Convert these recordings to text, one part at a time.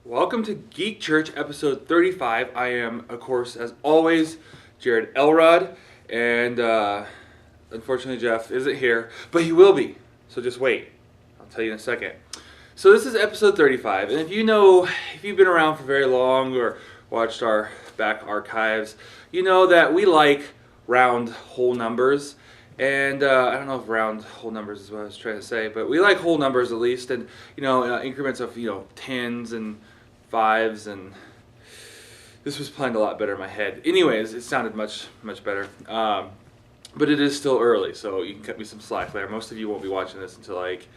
Welcome to Geek Church episode 35. I am, of course, as always, Jared Elrod, and unfortunately Jeff isn't here, but he will be, so just wait. I'll tell you in a second. So this is episode 35, and if you've been around for very long or watched our back archives, you know that we like round whole numbers. And I don't know if round whole numbers is what I was trying to say, but we like whole numbers at least, and increments of tens and fives, and this was planned a lot better in my head. Anyways, it sounded much better, but it is still early, so you can cut me some slack there. Most of you won't be watching this until like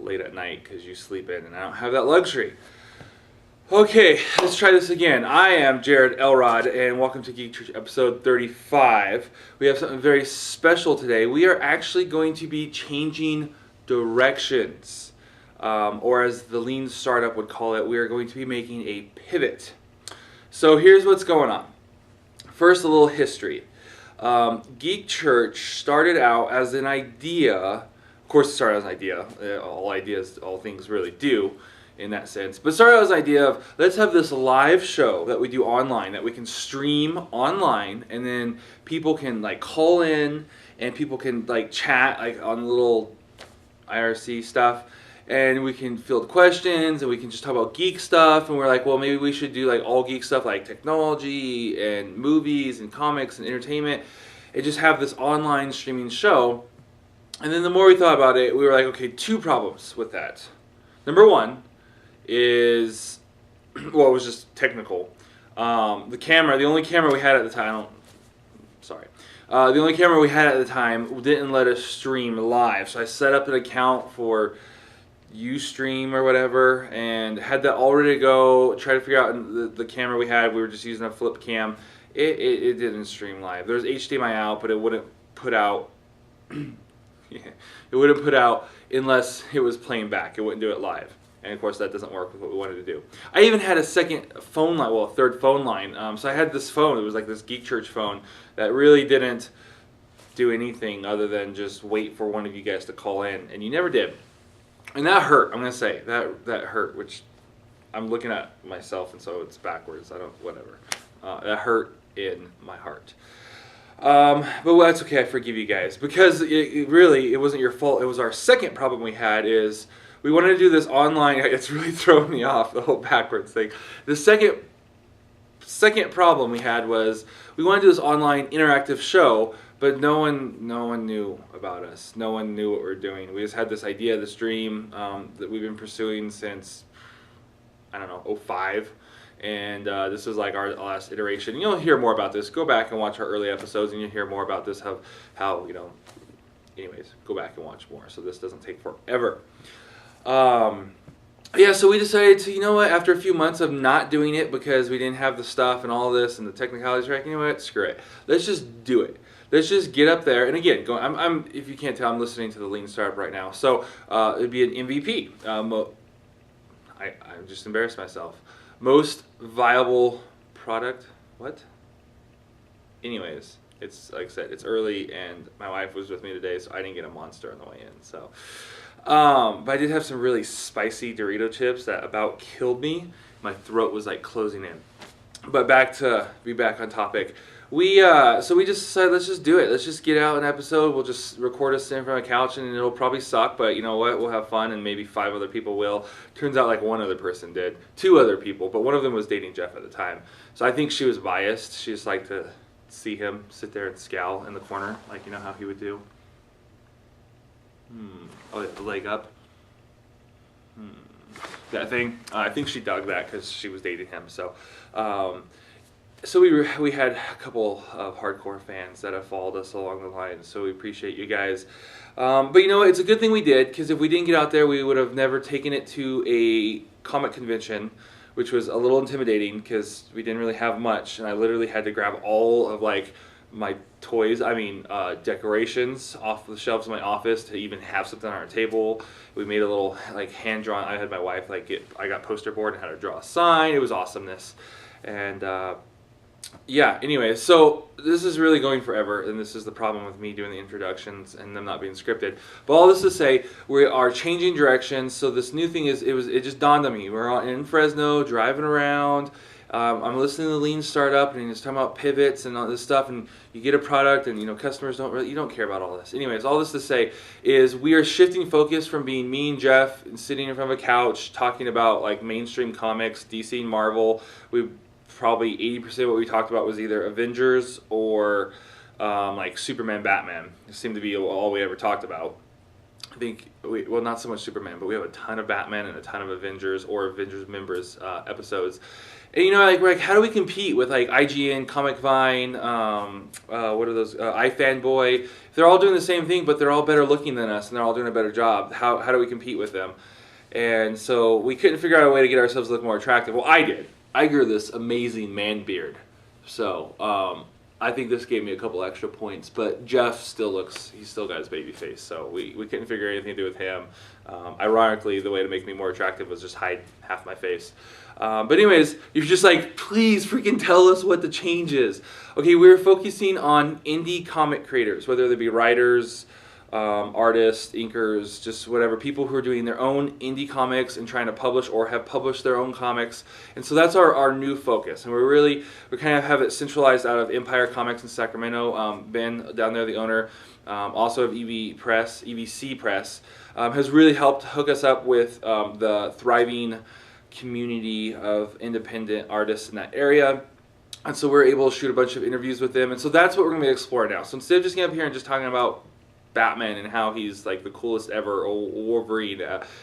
late at night because you sleep in, and I don't have that luxury. Okay, let's try this again. I am Jared Elrod, and welcome to Geek Church episode 35. We have something very special today. We are actually going to be changing directions, or as the lean startup would call it, we are going to be making a pivot. So here's what's going on. First, a little history. Geek Church started out as an idea. Of course, it started as an idea. All ideas, all things really do, in that sense. But started as an idea of, let's have this live show that we do online, that we can stream online, and then people can like call in, and people can like chat like on little IRC stuff, and we can field questions, and we can just talk about geek stuff. And we're like, well, maybe we should do like all geek stuff, like technology and movies and comics and entertainment, and just have this online streaming show. And then the more we thought about it, we were like, okay, two problems with that. Number one is, well, it was just technical. The only camera we had at the time, the only camera we had at the time didn't let us stream live. So I set up an account for Ustream or whatever, and had that all ready to go. Tried to figure out the camera we had. We were just using a flip cam. It didn't stream live. There was HDMI out, but it wouldn't put out. Yeah, it wouldn't put out unless it was playing back. It wouldn't do it live. And of course that doesn't work with what we wanted to do. I even had a second phone line, well, a third phone line. So I had this phone, it was like this Geek Church phone that really didn't do anything other than just wait for one of you guys to call in. And you never did. And that hurt, I'm going to say. That hurt, which I'm looking at myself, and so it's backwards. Whatever. That hurt in my heart. But that's okay, I forgive you guys. Because it wasn't your fault. It was our second problem we had is, we wanted to do this online. It's really throwing me off, the whole backwards thing. The second problem we had was we wanted to do this online interactive show, but no one knew about us. No one knew what we were doing. We just had this idea, this dream that we've been pursuing since, I don't know, 05. And this was like our last iteration. You'll hear more about this. Go back and watch our early episodes, and you'll hear more about this, how anyways, go back and watch more so this doesn't take forever. So we decided to, after a few months of not doing it because we didn't have the stuff and all this and the technicalities, right? You know what? Screw it. Let's just do it. Let's just get up there. And again, I'm if you can't tell, I'm listening to the Lean Startup right now. So it'd be an MVP. I just embarrassed myself. Most viable product. What? Anyways, it's like I said, it's early, and my wife was with me today, so I didn't get a Monster on the way in. So. But I did have some really spicy Dorito chips that about killed me. My throat was like closing in. But be back on topic. So we just decided, let's just do it. Let's just get out an episode. We'll just record us sitting from a couch, and it'll probably suck, but you know what? We'll have fun, and maybe 5 other people will. Turns out like one other person did. 2 other people, but one of them was dating Jeff at the time. So I think she was biased. She just liked to see him sit there and scowl in the corner, like how he would do. Oh, the leg up. That thing. I think she dug that because she was dating him. So, we had a couple of hardcore fans that have followed us along the line. So we appreciate you guys. But it's a good thing we did, because if we didn't get out there, we would have never taken it to a comic convention, which was a little intimidating because we didn't really have much, and I literally had to grab all of like my toys, decorations off the shelves in my office to even have something on our table. We made a little like hand drawn. I had my wife I got poster board and had her draw a sign. It was awesomeness, and Yeah, anyway, so this is really going forever, and this is the problem with me doing the introductions and them not being scripted. But all this to say, we are changing directions. So this new thing is, it just dawned on me. We're in Fresno, driving around. I'm listening to Lean Startup, and he's talking about pivots and all this stuff. And you get a product, and customers you don't care about all this. Anyways, all this to say is we are shifting focus from being me and Jeff and sitting in front of a couch talking about like mainstream comics, DC and Marvel. We probably 80% of what we talked about was either Avengers or like Superman, Batman. It seemed to be all we ever talked about. I think, well, not so much Superman, but we have a ton of Batman and a ton of Avengers or Avengers members episodes. And like how do we compete with like IGN, Comic Vine, what are those, iFanboy? They're all doing the same thing, but they're all better looking than us, and they're all doing a better job. How do we compete with them? And so we couldn't figure out a way to get ourselves to look more attractive. Well, I did. I grew this amazing man beard. So I think this gave me a couple extra points. But Jeff he's still got his baby face. So we couldn't figure anything to do with him. Ironically, the way to make me more attractive was just hide half my face. But anyways, you're just like, please freaking tell us what the change is. Okay, we're focusing on indie comic creators, whether they be writers, artists, inkers, just whatever, people who are doing their own indie comics and trying to publish or have published their own comics. And so that's our new focus. And we kind of have it centralized out of Empire Comics in Sacramento. Ben down there, the owner, also of EVC Press, has really helped hook us up with the thriving community of independent artists in that area. And so we're able to shoot a bunch of interviews with them. And so that's what we're going to be exploring now. So instead of just getting up here and just talking about Batman and how he's like the coolest ever, or Wolverine,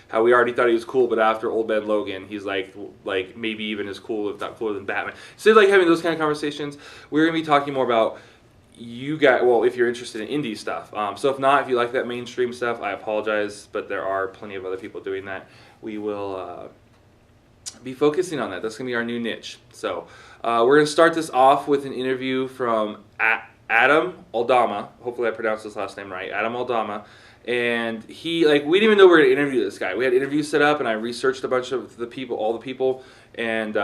how we already thought he was cool, but after Old Man Logan, he's like maybe even as cool, if not cooler than Batman. Instead of like having those kind of conversations, we're going to be talking more about you guys, well, if you're interested in indie stuff. So if not, if you like that mainstream stuff, I apologize, but there are plenty of other people doing that. We will be focusing on that. That's going to be our new niche. So we're going to start this off with an interview from Adam Aldama. Hopefully I pronounced his last name right. Adam Aldama. And we didn't even know we were going to interview this guy. We had interviews set up, and I researched a bunch of all the people, and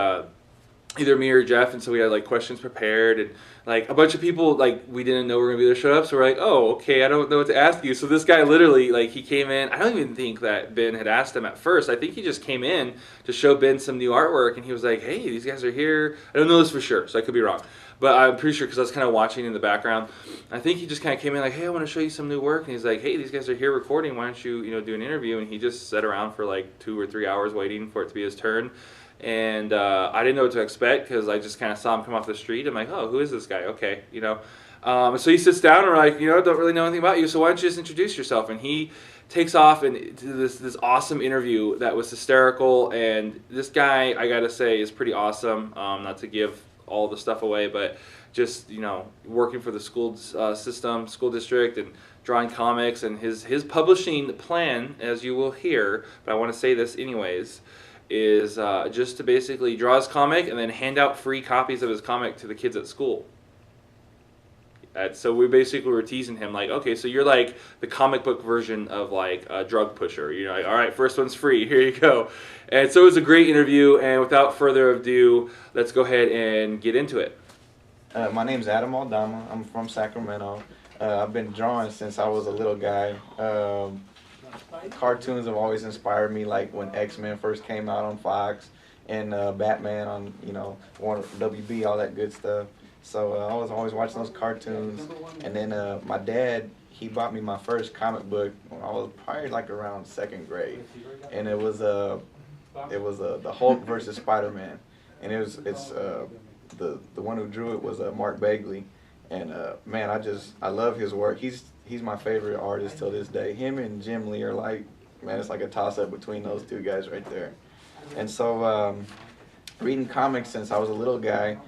either me or Jeff, and so we had like questions prepared, and like a bunch of people like we didn't know were going to be there showed up, so we're like, oh, okay, I don't know what to ask you. So this guy literally, like, he came in. I don't even think that Ben had asked him at first. I think he just came in to show Ben some new artwork, and he was like, hey, these guys are here. I don't know this for sure, so I could be wrong. But I'm pretty sure because I was kind of watching in the background. I think he just kind of came in like, hey, I want to show you some new work. And he's like, hey, these guys are here recording. Why don't you, do an interview? And he just sat around for like 2 or 3 hours waiting for it to be his turn. And I didn't know what to expect because I just kind of saw him come off the street. I'm like, oh, who is this guy? Okay, So he sits down and we're like, don't really know anything about you. So why don't you just introduce yourself? And he takes off and this awesome interview that was hysterical. And this guy, I got to say, is pretty awesome. Not to give all the stuff away, but just working for the school system, school district, and drawing comics, and his publishing plan, as you will hear, but I want to say this anyways, is just to basically draw his comic and then hand out free copies of his comic to the kids at school. So we basically were teasing him like, okay, so you're like the comic book version of like a drug pusher. Like, all right, first one's free, here you go. And so it was a great interview, and without further ado, let's go ahead and get into it. My name's Adam Aldama. I'm from Sacramento. I've been drawing since I was a little guy. Cartoons have always inspired me, like when X-Men first came out on Fox, and Batman on, Warner, WB, all that good stuff. So I was always watching those cartoons. And then my dad, he bought me my first comic book when I was probably like around 2nd grade, and it was the Hulk versus Spider-Man, and it's the one who drew it was Mark Bagley, and man, I love his work. He's my favorite artist till this day. Him and Jim Lee are like, man, it's like a toss-up between those two guys right there. And so reading comics since I was a little guy,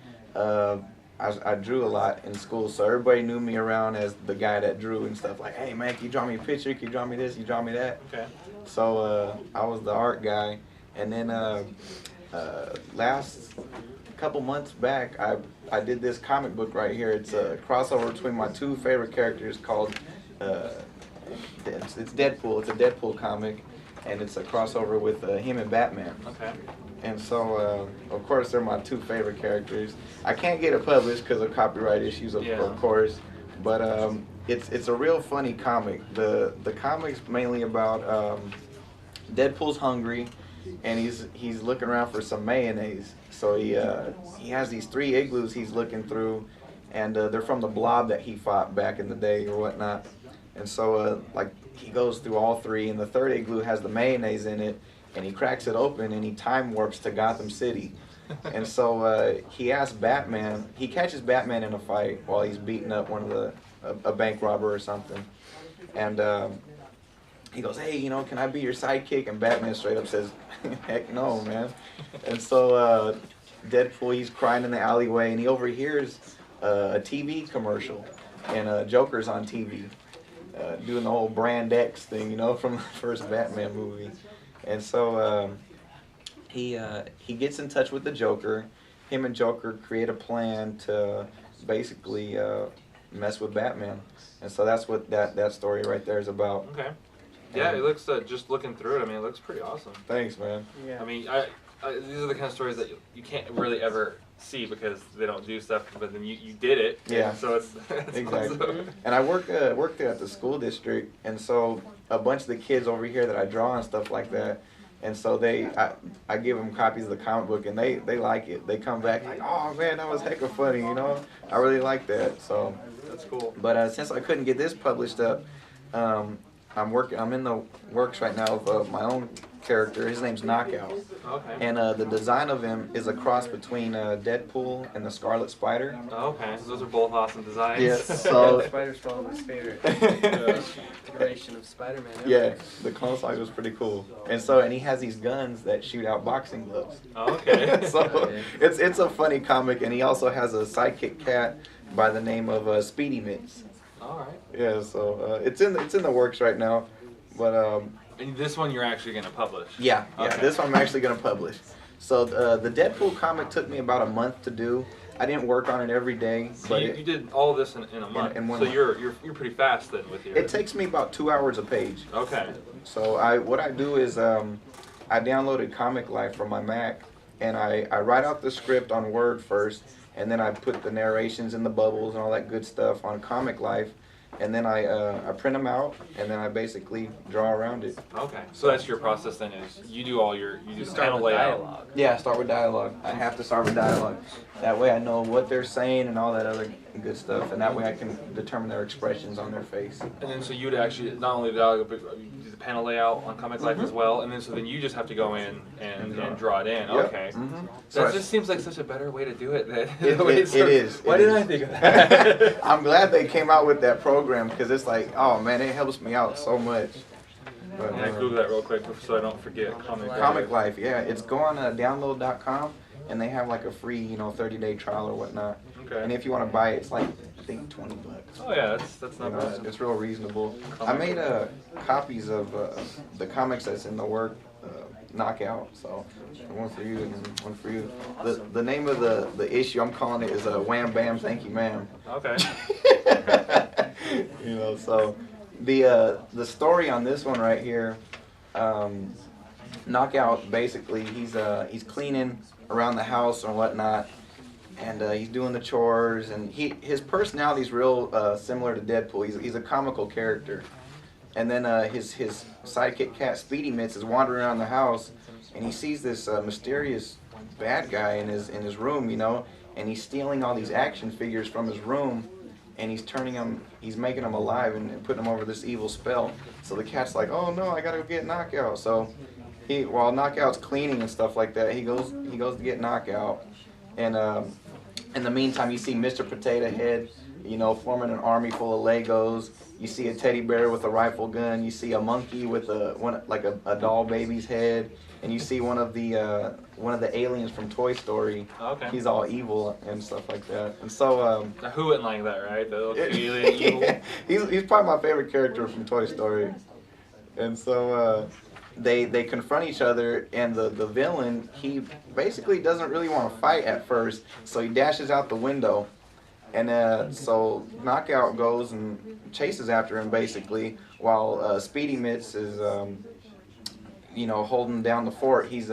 I drew a lot in school, so everybody knew me around as the guy that drew and stuff. Like, hey man, can you draw me a picture? Can you draw me this? Can you draw me that? Okay. So I was the art guy, and then last couple months back, I did this comic book right here. It's a crossover between my 2 favorite characters called it's Deadpool. It's a Deadpool comic, and it's a crossover with him and Batman. Okay. And so, of course, they're my two favorite characters. I can't get it published because of copyright issues, of course. But it's a real funny comic. The comic's mainly about Deadpool's hungry, and he's looking around for some mayonnaise. So he has these 3 igloos he's looking through, and they're from the Blob that he fought back in the day or whatnot. And so like he goes through all 3, and the 3rd igloo has the mayonnaise in it, and he cracks it open and he time warps to Gotham City. And so he asks Batman. He catches Batman in a fight while he's beating up a bank robber or something, and he goes, "Hey, you know, can I be your sidekick?" And Batman straight up says, "Heck no, man." And so Deadpool, he's crying in the alleyway, and he overhears a TV commercial, and Joker's on TV, doing the whole Brand X thing, you know, from the first Batman movie. And so he gets in touch with the Joker. Him and Joker create a plan to basically mess with Batman. And so that's what that story right there is about. Okay. Yeah, it looks, just looking through it, I mean, it looks pretty awesome. Thanks, man. Yeah. I mean, these are the kind of stories that you can't really ever see because they don't do stuff, but then you did it. Yeah. So it's exactly. Awesome. And I work there at the school district, and so a bunch of the kids over here that I draw and stuff like that, and so I give them copies of the comic book, and they like it. They come back like, "Oh man, that was hecka funny," you know. I really like that. So that's cool. But since I couldn't get this published up, I'm in the works right now of my own character. His name's Knockout. Okay. And the design of him is a cross between Deadpool and the Scarlet Spider. Okay, so those are both awesome designs. Yes. So Spider's probably my favorite iteration of Spider-Man ever. yeah, the clone saga was pretty cool. And he has these guns that shoot out boxing gloves. Okay. So it's a funny comic, and he also has a sidekick cat by the name of Speedy Mitts. All right. Yeah, so it's in the works right now, but and this one you're actually going to publish? Yeah, Okay. this one I'm actually going to publish. So the Deadpool comic took me about a month to do. I didn't work on it every day, So but you did all of this in a month. in 1 so month. you're pretty fast then with your. It takes me about 2 hours a page. Okay. So what I do is I downloaded Comic Life from my Mac, and I write out the script on Word first, and then I put the narrations and the bubbles and all that good stuff on Comic Life, and then I print them out, and then I basically draw around it. Okay. So that's your process then, is you do the Start panel with layout. dialogue. Yeah, I start with dialogue. I have to start with dialogue. That way I know what they're saying and all that other good stuff, and that way I can determine their expressions on their face. And then so you'd actually not only the dialogue, but you do the panel layout on Comic Life as well, and then you just have to go in and draw it in. Yep. Okay. Mm-hmm. That just seems like such a better way to do it than It is. Why It didn't is. I think of that? I'm glad they came out with that program, because it's like, oh man, it helps me out so much. But, Yeah, Google that real quick so I don't forget. Comic Life, yeah. It's go on download.com, and they have like a free 30-day trial or whatnot. Okay. And if you want to buy it, it's like, I think $20. Oh yeah, that's not bad. It's real reasonable. I made copies of the comics that's in the work, Knockout. So one for you and one for you. The name of the issue, I'm calling it, is Wham Bam Thank You Ma'am. Okay. So the story on this one right here, Knockout, basically he's cleaning around the house or whatnot, and he's doing the chores, and his personality is real similar to Deadpool. He's a comical character. And then his sidekick cat Speedy Mitts is wandering around the house, and he sees this mysterious bad guy in his room, and he's stealing all these action figures from his room, and he's making them alive and putting them over this evil spell. So the cat's like, "Oh no, I gotta go get Knockout." So while Knockout's cleaning and stuff like that, he goes to get Knockout, and in the meantime, you see Mr. Potato Head, forming an army full of Legos. You see a teddy bear with a rifle gun. You see a monkey with a doll baby's head, and you see one of the aliens from Toy Story. Okay. He's all evil and stuff like that. And so Now, who wouldn't like that, right? The little alien evil. he's probably my favorite character from Toy Story. And so they confront each other, and the villain, he basically doesn't really want to fight at first, so he dashes out the window. And so Knockout goes and chases after him, basically, while Speedy Mitts is, holding down the fort. He's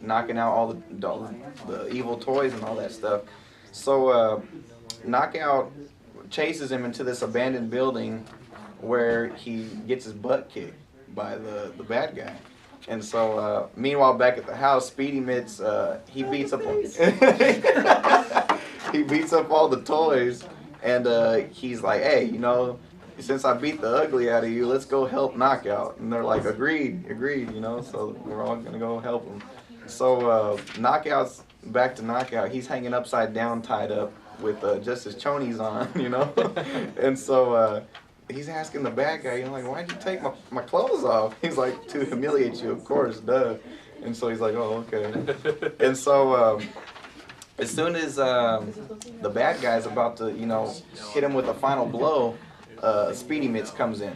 knocking out all the evil toys and all that stuff. So Knockout chases him into this abandoned building where he gets his butt kicked by the bad guy. And so, meanwhile, back at the house, Speedy Mitts, he beats up he beats up all the toys, and he's like, hey, since I beat the ugly out of you, let's go help Knockout. And they're like, agreed, so we're all going to go help him. So Knockout's back to Knockout. He's hanging upside down, tied up with just his chonies on, And so he's asking the bad guy, like, why'd you take my clothes off? He's like, to humiliate you, of course, duh. And so he's like, oh, okay. And so as soon as the bad guy's about to, hit him with a final blow, Speedy Mitts comes in,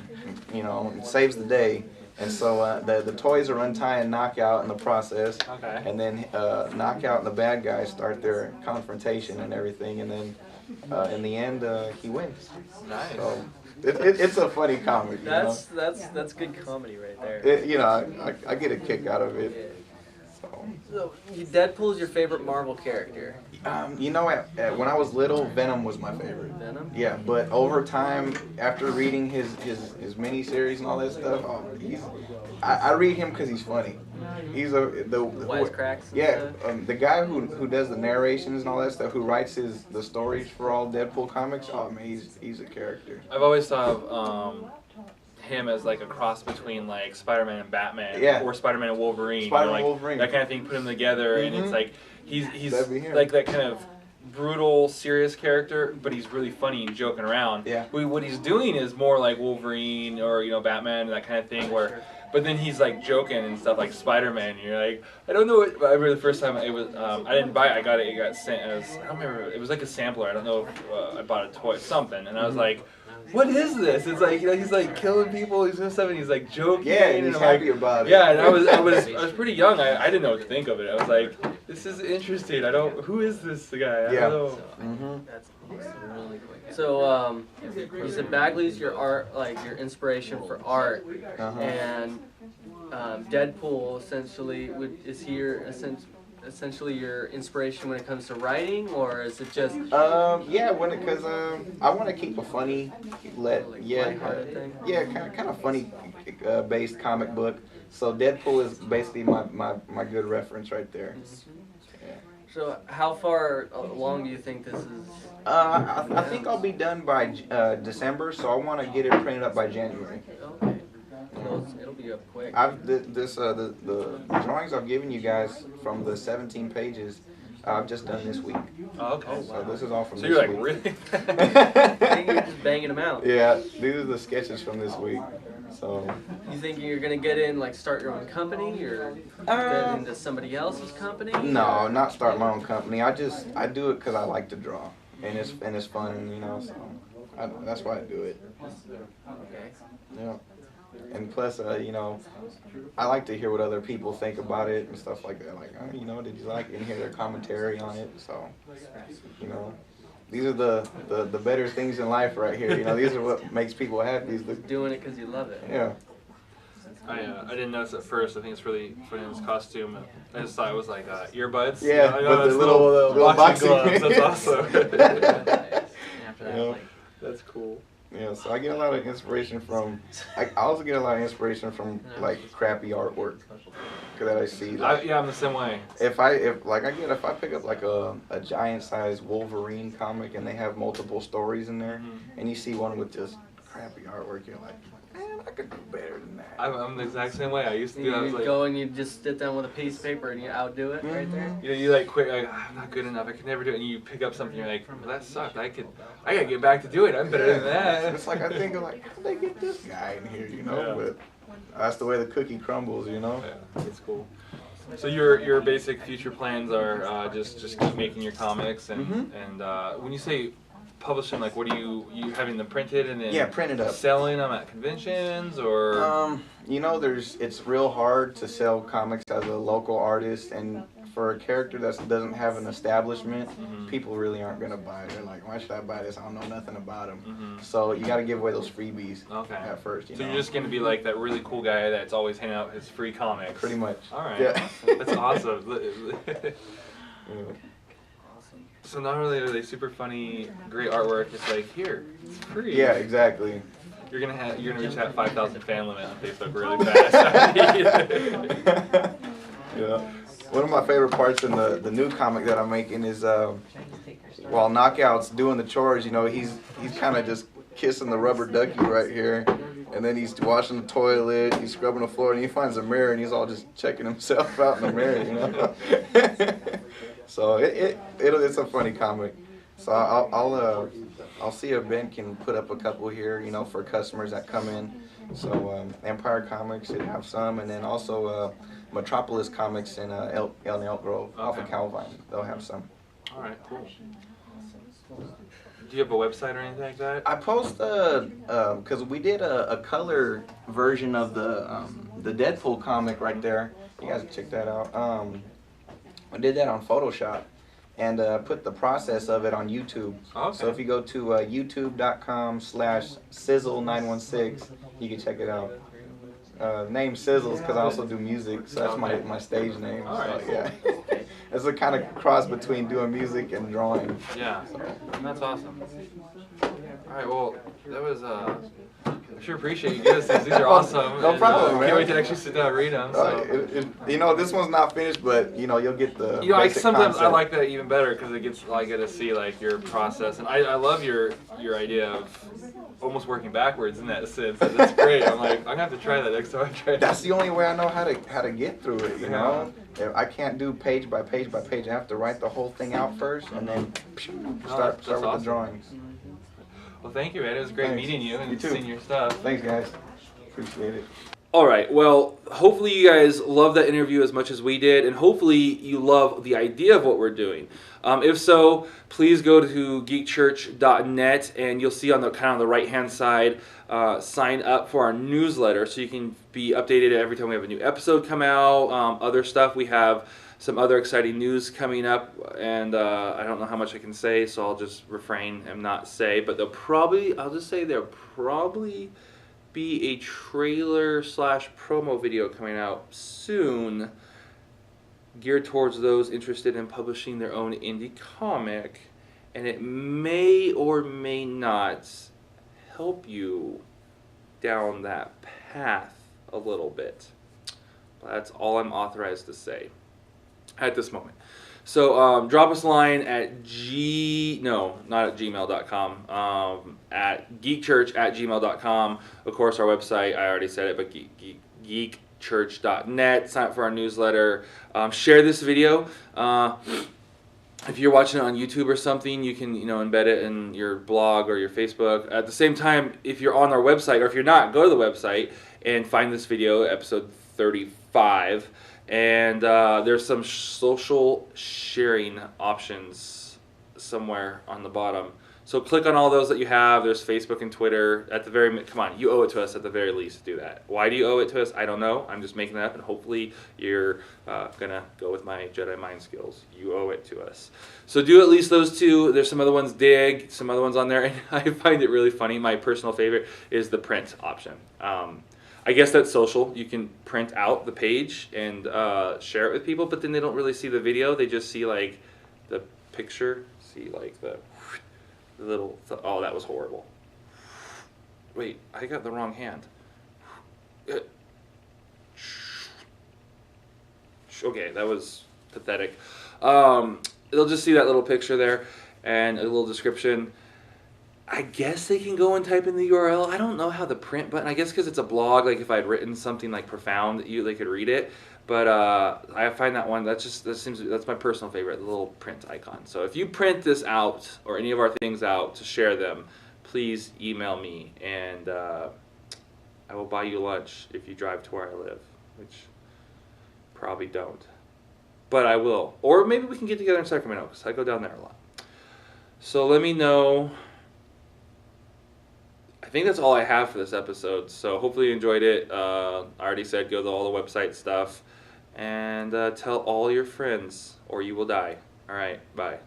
and saves the day. And so the toys are untying Knockout in the process. Okay. And then Knockout and the bad guys start their confrontation and everything. And then in the end, he wins. Nice. So it's a funny comedy. That's good comedy right there. I get a kick out of it. So Deadpool's your favorite Marvel character. When I was little, Venom was my favorite. Venom? Yeah, but over time, after reading his miniseries and all that stuff, I read him because he's funny. He's the Wisecracks. Yeah, the guy who does the narrations and all that stuff, who writes the stories for all Deadpool comics. Oh man, he's a character. I've always thought of him as like a cross between like Spider-Man and Batman, Yeah. or Spider-Man and Wolverine, Spider-Man like and Wolverine. that kind of thing. Put them together, and Mhm. it's like he's That'd be him. like that kind of brutal, serious character, but he's really funny and joking around. Yeah. What he's doing is more like Wolverine or Batman and that kind of thing, where. But then he's like joking and stuff like Spider-Man. And you're like, I don't know what. I remember the first time it was. I didn't buy it. I got it. It got sent as. I don't remember. It was like a sampler. I don't know if I bought a toy, something, and I was like, what is this? It's like he's like killing people. He's doing stuff, and he's like joking. Yeah, and he's I'm happy like, about it. yeah, and I was pretty young. I didn't know what to think of it. I was like, this is interesting. Who is this guy? I Yeah. don't know. Mm-hmm. That's awesome. So you said Bagley's your art, like your inspiration for art, Uh-huh. and Deadpool essentially is he essentially your inspiration when it comes to writing, or is it just Yeah, because I want to keep a funny, lighthearted thing? yeah, kind of funny based comic book. So Deadpool is basically my good reference right there. So how far along do you think this is? I think I'll be done by December, so I want to get it printed up by January. Okay, so it'll be up quick. The drawings I've given you guys from the 17 pages, I've just done this week. Oh, okay. So this is all from So this you're like week. really? I think you're just banging them out. Yeah, these are the sketches from this week. So You think you're gonna get in, like, start your own company, or get into somebody else's company? no, not start my own company. I do it because I like to draw, and it's fun, So that's why I do it. Okay. Yeah. And plus, I like to hear what other people think about it and stuff like that. Like, did you like it, and hear their commentary on it? So, these are the better things in life right here. These are what makes people happy. Doing it because you love it. Yeah. I didn't notice at first. I think it's really funny in his costume. I just thought it was like earbuds. Yeah, I know, but the it's little boxing boxing gloves. That's awesome. Yeah. That's cool. Yeah, so I get a lot of inspiration from. I also get a lot of inspiration from like crappy artwork that I see. Like, I'm the same way. if I pick up like a giant sized Wolverine comic and they have multiple stories in there, and you see one with just crappy artwork, you're like, man, I could do better than that. I'm the exact same way. I used to do that. I was You like, go and you just sit down with a piece of paper and you outdo it right there. you like quit. Like, I'm not good enough. I can never do it. And you pick up something. You're like, well, that sucked. I gotta get back to doing it. I'm better than that. It's like I think of like, how'd they get this guy in here, Yeah. But that's the way the cookie crumbles, Yeah, it's cool. So your basic future plans are just keep making your comics and when you say publishing, like what are you having them printed and then Yeah, print it up. selling them at conventions or it's real hard to sell comics as a local artist, and for a character that doesn't have an establishment, Mhm. people really aren't gonna buy it. They're like, why should I buy this? I don't know nothing about him. Mhm. So you got to give away those freebies Okay. at first. So you're just gonna be like that really cool guy that's always handing out his free comics. pretty much. All right. Yeah. That's awesome. Yeah. Awesome. So not only are they super funny, great artwork, it's like here, it's free. Yeah, exactly. You're gonna reach that 5,000 fan limit on Facebook really fast. Yeah. One of my favorite parts in the new comic that I'm making is while Knockout's doing the chores, you know, he's kind of just kissing the rubber ducky right here, and then he's washing the toilet, he's scrubbing the floor, and he finds a mirror, and he's all just checking himself out in the mirror, you know. So it's a funny comic. So I'll see if Ben can put up a couple here, you know, for customers that come in. So Empire Comics should have some, and then also Metropolis Comics in Elk Grove off of Okay. Calvine. They'll have some. All right, cool. Do you have a website or anything like that? I post because we did a color version of the Deadpool comic right there. You guys can check that out. I did that on Photoshop and put the process of it on YouTube. Okay. So if you go to youtube.com/sizzle916, you can check it out. Name Sizzles because I also do music, so that's my stage name. All right, So, yeah. It's a kind of cross between doing music and drawing. Yeah, that's awesome. All right, well, that was I sure appreciate you guys. These are awesome. No problem, Can't man. wait to actually sit down and read them. So. You know, this one's not finished, but you know, you'll get the. You know, basic sometimes I concept. like that even better because I get to see like your process, and I love your idea of almost working backwards in that sense. That's great. I'm like, I'm gonna have to try that next time I try it. That's the only way I know how to get through it. You know, if I can't do page by page by page. I have to write the whole thing out first, and then start that's with awesome. the drawings. Well, thank you, man. It was great Thanks. meeting you and You too. seeing your stuff. Thanks, guys. Appreciate it. All right. Well, hopefully you guys love that interview as much as we did, and hopefully you love the idea of what we're doing. If so, please go to geekchurch.net, and you'll see on the kind of the right-hand side, sign up for our newsletter, so you can be updated every time we have a new episode come out. Other stuff, we have some other exciting news coming up, and I don't know how much I can say, so I'll just refrain and not say. But I'll just say there'll probably be a trailer / promo video coming out soon geared towards those interested in publishing their own indie comic, and it may or may not help you down that path a little bit. That's all I'm authorized to say at this moment. So drop us a line at not at gmail.com, at geekchurch@gmail.com. Of course, our website, I already said it, but geekchurch.net. Sign up for our newsletter. Share this video. If you're watching it on YouTube or something, you can embed it in your blog or your Facebook. At the same time, if you're on our website, or if you're not, go to the website and find this video, episode 35. And there's some social sharing options somewhere on the bottom. So click on all those that you have. There's Facebook and Twitter. Come on, you owe it to us at the very least to do that. Why do you owe it to us? I don't know. I'm just making that up, and hopefully you're gonna go with my Jedi mind skills. You owe it to us. So do at least those two. There's some other ones, some other ones on there, and I find it really funny. My personal favorite is the print option. I guess that's social. You can print out the page and share it with people, but then they don't really see the video. They just see like the picture, see like the little. Oh, that was horrible. Wait, I got the wrong hand. Okay, that was pathetic. They'll just see that little picture there and a little description. I guess they can go and type in the URL. I don't know how the print button. I guess because it's a blog. Like if I had written something like profound, they could read it. But I find that one that's my personal favorite, the little print icon. So if you print this out or any of our things out to share them, please email me and I will buy you lunch if you drive to where I live, which probably don't, but I will. Or maybe we can get together in Sacramento because I go down there a lot. So let me know. I think that's all I have for this episode, so hopefully you enjoyed it. I already said go to all the website stuff, and tell all your friends, or you will die. All right, bye.